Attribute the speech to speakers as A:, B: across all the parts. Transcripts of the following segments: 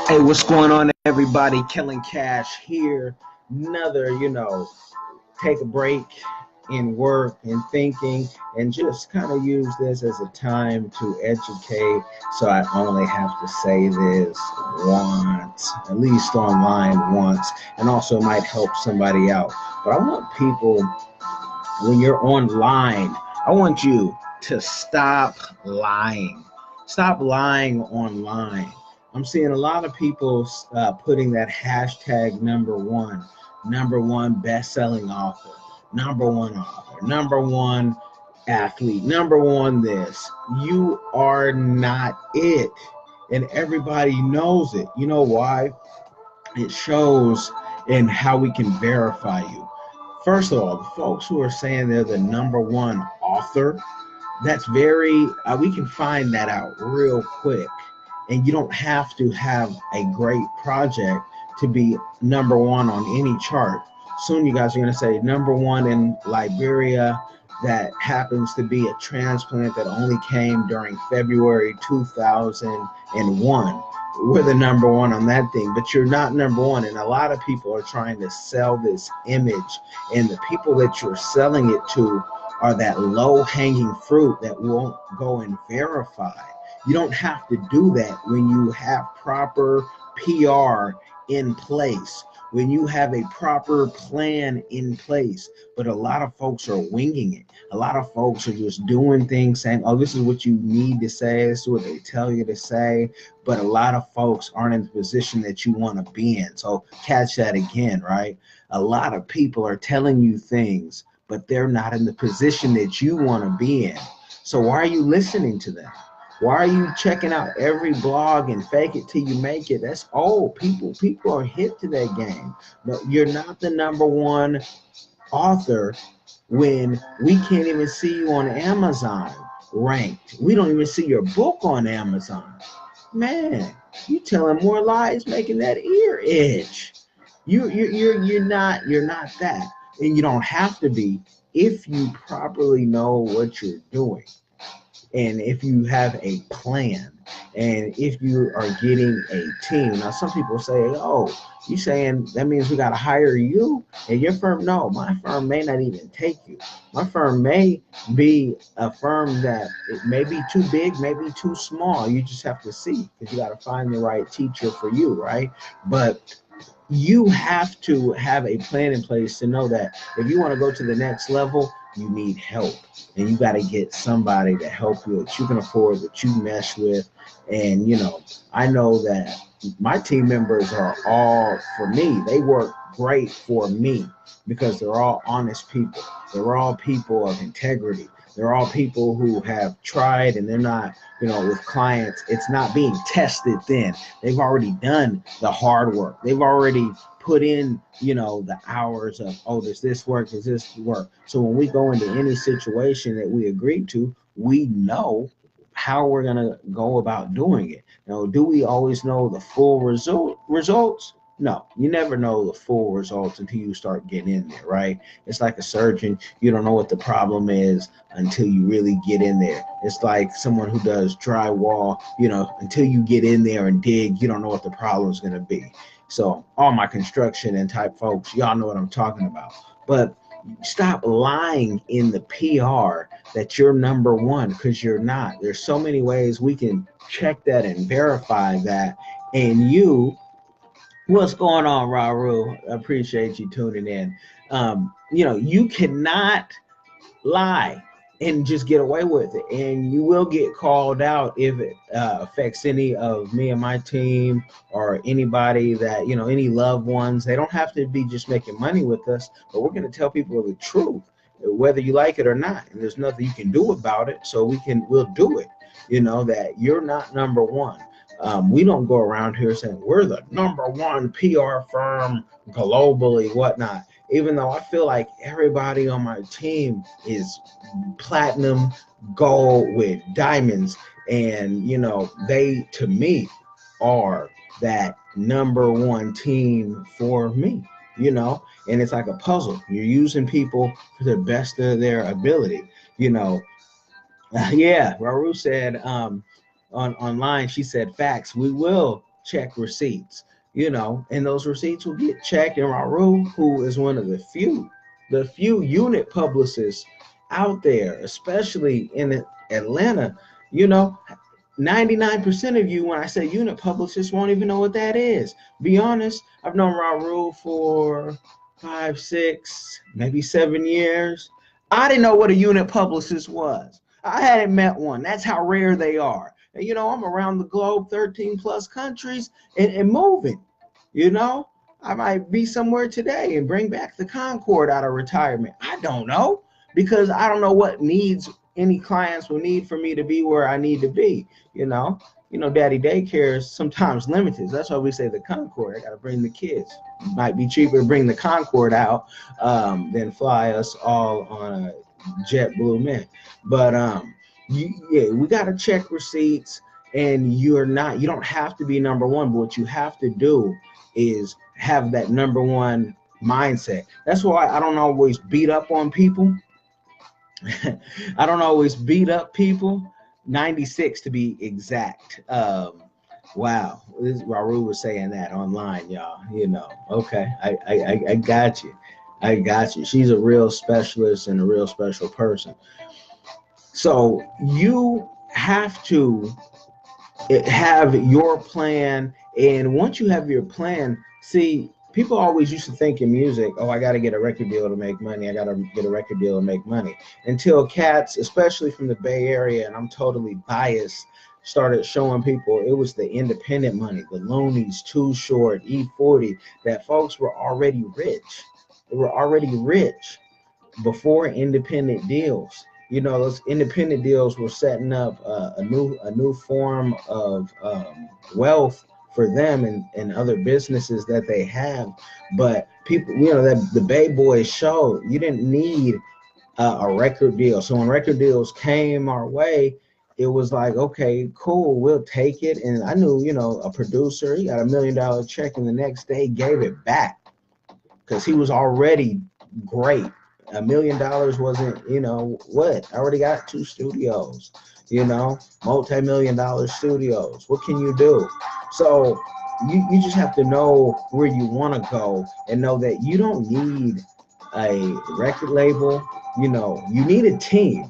A: Hey, what's going on, everybody? Killing Cash here. Another, take a break in work and thinking and just kind of use this as a time to educate. So I only have to say this once, at least online once, and also might help somebody out. But I want people, when you're online, I want you to stop lying. Stop lying online. I'm seeing a lot of people putting that hashtag number one best-selling author, number one athlete, number one this. You are not it. And everybody knows it. You know why? It shows in how we can verify you. First of all, the folks who are saying they're the number one author, that's we can find that out real quick. And you don't have to have a great project to be number one on any chart. Soon you guys are going to say number one in Liberia, that happens to be a transplant that only came during February 2001. We're the number one on that thing, but you're not number one. And a lot of people are trying to sell this image, and the people that you're selling it to are that low-hanging fruit that won't go and verify. You don't have to do that when you have proper PR in place, when you have a proper plan in place. But a lot of folks are winging it. A lot of folks are just doing things, saying, oh, this is what you need to say, this is what they tell you to say. But a lot of folks aren't in the position that you want to be in. So catch that again, right? A lot of people are telling you things, but they're not in the position that you want to be in. So why are you listening to them? Why are you checking out every blog and fake it till you make it? That's old. People are hip to that game. No, you're not the number one author when we can't even see you on Amazon ranked. We don't even see your book on Amazon. Man, you telling more lies, making that ear itch. You're not that, and you don't have to be if you properly know what you're doing. And if you have a plan, and if you are getting a team. Now, some people say, oh, you saying that means we got to hire you and your firm? No, my firm may not even take you. My firm may be a firm that it may be too big, maybe too small. You just have to see, because you got to find the right teacher for you, right? But you have to have a plan in place to know that if you want to go to the next level, you need help, and you got to get somebody to help you that you can afford, that you mesh with. And I know that my team members are all for me. They work great for me because they're all honest people. They're all people of integrity. They're all people who have tried, and they're not, with clients, it's not being tested thin. They've already done the hard work. They've already put in, the hours of, oh, does this work? Does this work? So when we go into any situation that we agreed to, we know how we're going to go about doing it. Now, do we always know the full results? No, you never know the full results until you start getting in there, right? It's like a surgeon. You don't know what the problem is until you really get in there. It's like someone who does drywall, until you get in there and dig, you don't know what the problem is going to be. So all my construction and type folks, y'all know what I'm talking about. But stop lying in the PR that you're number one, because you're not. There's so many ways we can check that and verify that. And what's going on, Raru? I appreciate you tuning in. You cannot lie and just get away with it, and you will get called out if it affects any of me and my team, or anybody that, any loved ones. They don't have to be just making money with us, but we're going to tell people the truth, whether you like it or not, and there's nothing you can do about it. So we'll do it, that you're not number one. We don't go around here saying we're the number one PR firm globally, whatnot. Even though I feel like everybody on my team is platinum, gold with diamonds, and they, to me, are that number one team for me. And it's like a puzzle. You're using people to the best of their ability. Yeah, Raru said online, she said, facts, we will check receipts, you know, and those receipts will get checked. And Raru, who is one of the few unit publicists out there, especially in Atlanta, you know, 99% of you, when I say unit publicists, won't even know what that is. Be honest, I've known Raul for 5, 6, maybe 7 years. I didn't know what a unit publicist was. I hadn't met one. That's how rare they are. And, you know, I'm around the globe, 13 plus countries and moving, you know. I might be somewhere today and bring back the Concorde out of retirement. I don't know, because I don't know what needs any clients will need for me to be where I need to be, you know. Daddy daycare is sometimes limited. That's why we say the Concorde. I got to bring the kids. It might be cheaper to bring the Concorde out than fly us all on a JetBlue Mint. But yeah, we got to check receipts, and you don't have to be number one, but what you have to do is have that number one mindset. That's why I don't always beat up on people. I don't always beat up people. 96 to be exact. Wow, Raul was saying that online, y'all. You know, okay, I got you. I got you. She's a real specialist and a real special person. So you have to have your plan, and once you have your plan, see, people always used to think in music, oh, I got to get a record deal to make money. I got to get a record deal to make money. Until cats, especially from the Bay Area, and I'm totally biased, started showing people it was the independent money, the Loonies, Too Short, E40, that folks were already rich. They were already rich before independent deals. You know, those independent deals were setting up a new form of wealth for them and other businesses that they have. But people, you know, that the Bay Boys show, you didn't need a record deal. So when record deals came our way, it was like, okay, cool, we'll take it. And I knew, you know, a producer, he got $1 million check, and the next day gave it back because he was already great. $1 million wasn't, you know, what? I already got 2 studios, you know, multi-million-dollar studios. What can you do? So you just have to know where you want to go and know that you don't need a record label. You know, you need a team.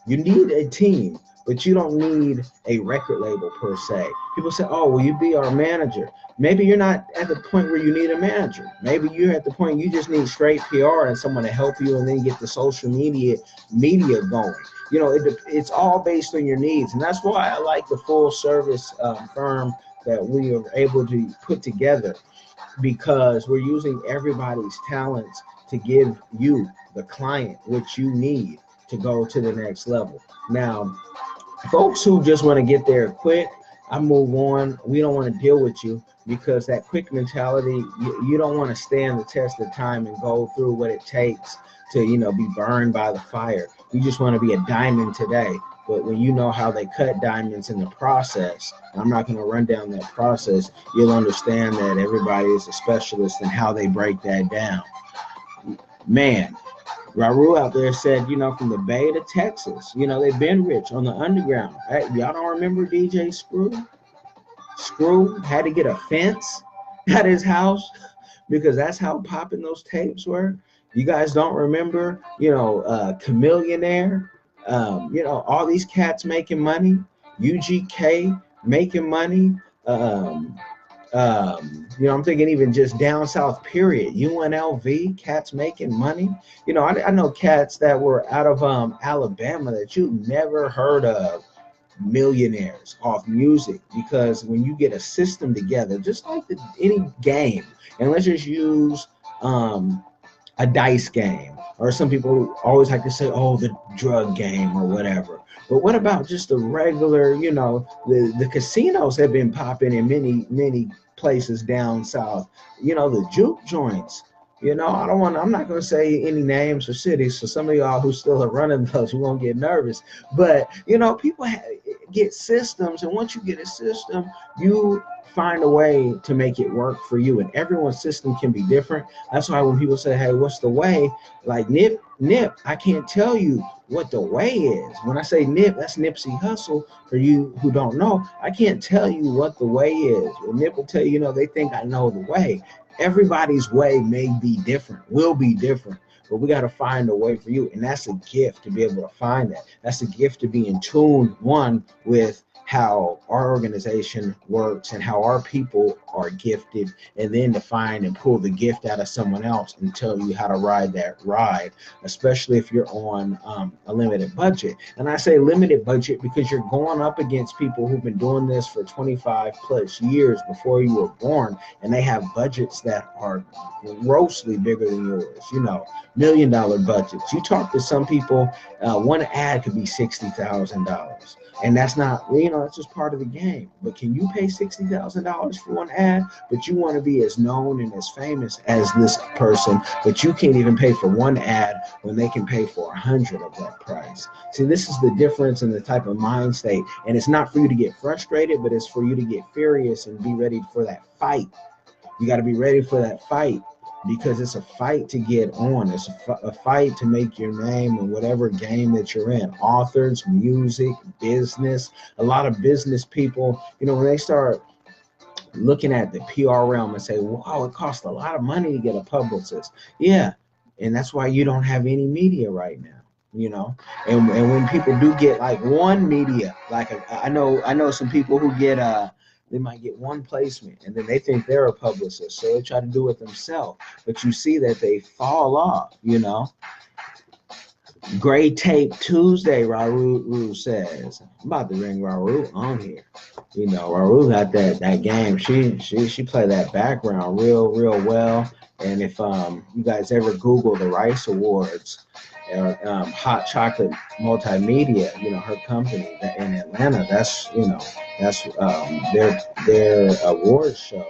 A: You need a team, but you don't need a record label per se. People say, oh, will you be our manager? Maybe you're not at the point where you need a manager. Maybe you're at the point you just need straight PR and someone to help you, and then get the social media going. You know, it's all based on your needs. And that's why I like the full service firm that we are able to put together, because we're using everybody's talents to give you, the client, what you need to go to the next level. Now, folks who just want to get there quick, I move on. We don't want to deal with you, because that quick mentality, you don't want to stand the test of time and go through what it takes to, you know, be burned by the fire. You just want to be a diamond today. But when you know how they cut diamonds in the process, I'm not going to run down that process, you'll understand that everybody is a specialist in how they break that down. Man, Raul out there said, you know, from the Bay to Texas, you know, they've been rich on the underground. Hey, y'all don't remember DJ Screw? Screw had to get a fence at his house because that's how popping those tapes were. You guys don't remember, you know, Chamillionaire, you know, all these cats making money, UGK making money, you know, I'm thinking even just down south, period. UNLV, cats making money. You know, I know cats that were out of Alabama that you never heard of, millionaires off music, because when you get a system together, just like any game, and let's just use a dice game, or some people always like to say, oh, the drug game or whatever. But what about just the regular, you know, the casinos have been popping in many places down south, you know, the juke joints. You know, I'm not going to say any names or cities, so some of y'all who still are running those, you won't get nervous. But, you know, people get systems, and once you get a system, you find a way to make it work for you, and everyone's system can be different. That's why when people say, hey, what's the way? Like Nip, I can't tell you what the way is. When I say Nip, that's Nipsey Hussle. For you who don't know, I can't tell you what the way is. Well, Nip will tell you, you know, they think I know the way. Everybody's way may be different, will be different, but we got to find a way for you. And that's a gift to be able to find that. That's a gift to be in tune, one, with how our organization works and how our people are gifted, and then to find and pull the gift out of someone else and tell you how to ride that ride, especially if you're on a limited budget. And I say limited budget because you're going up against people who've been doing this for 25 plus years before you were born, and they have budgets that are grossly bigger than yours, you know, $1 million budgets. You talk to some people, one ad could be $60,000. And that's not, you know, it's just part of the game. But can you pay $60,000 for one ad? But you want to be as known and as famous as this person, but you can't even pay for one ad when they can pay for 100 of that price. See, this is the difference in the type of mind state. And it's not for you to get frustrated, but it's for you to get furious and be ready for that fight. You got to be ready for that fight, because it's a fight to get on. It's a fight to make your name in whatever game that you're in. Authors, music, business. A lot of business people, you know, when they start looking at the PR realm and say, wow, it costs a lot of money to get a publicist. Yeah, and that's why you don't have any media right now. You know, and when people do get like one media, like I know some people who get they might get one placement and then they think they're a publicist, so they try to do it themselves. But you see that they fall off, you know. Gray Tape Tuesday, Raru says. I'm about to ring Raru on here. You know, Raru got that game. She played that background real well. And if you guys ever Google the Rice Awards, Hot Chocolate Multimedia, you know, her company in Atlanta, that's, you know, that's their awards show.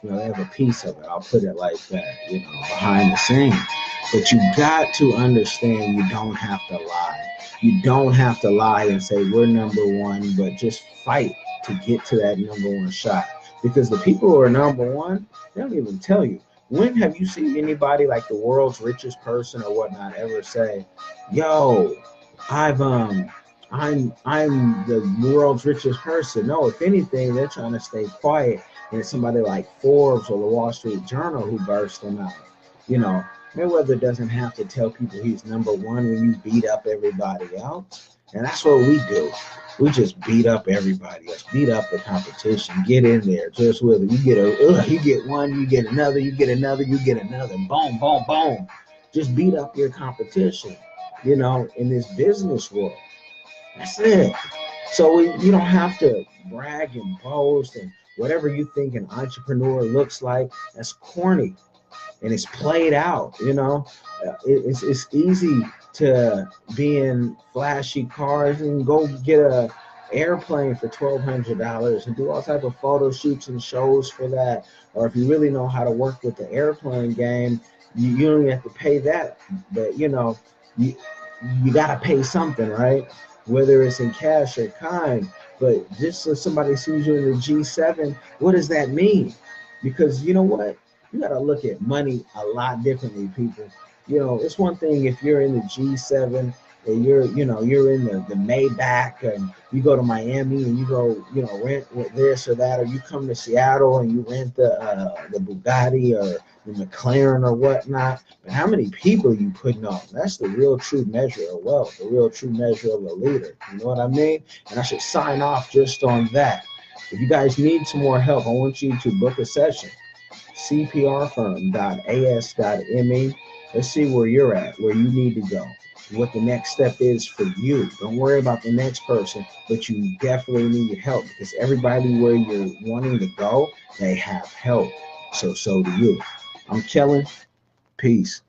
A: You know, they have a piece of it. I'll put it like that, you know, behind the scenes. But you got to understand, you don't have to lie. You don't have to lie and say we're number one, but just fight to get to that number one shot. Because the people who are number one, they don't even tell you. When have you seen anybody like the world's richest person or whatnot ever say, yo, I'm the world's richest person? No, if anything, they're trying to stay quiet. And it's somebody like Forbes or the Wall Street Journal who burst them out. You know, Mayweather doesn't have to tell people he's number one when you beat up everybody else. And that's what we do. We just beat up everybody else, beat up the competition, get in there, just with it. You get one, you get another, you get another, you get another, boom, boom, boom. Just beat up your competition, you know, in this business world. That's it. So you don't have to brag and boast and whatever you think an entrepreneur looks like. That's corny and it's played out, you know. It's easy to be in flashy cars and go get a airplane for $1,200 and do all type of photo shoots and shows for that. Or if you really know how to work with the airplane game, you don't even have to pay that. But you know, you gotta pay something, right? Whether it's in cash or kind. But just so somebody sees you in the G7, what does that mean? Because you know what? You got to look at money a lot differently, people. You know, it's one thing if you're in the G7 and you're in the Maybach and you go to Miami and you go, you know, rent with this or that, or you come to Seattle and you rent the Bugatti or the McLaren or whatnot. But how many people you putting on? That's the real true measure of wealth, the real true measure of a leader. You know what I mean? And I should sign off just on that. If you guys need some more help, I want you to book a session. cprfirm.as.me. Let's see where you're at, where you need to go, what the next step is for you. Don't worry about the next person, but you definitely need help because everybody where you're wanting to go, they have help. So do you. I'm Kellen. Peace.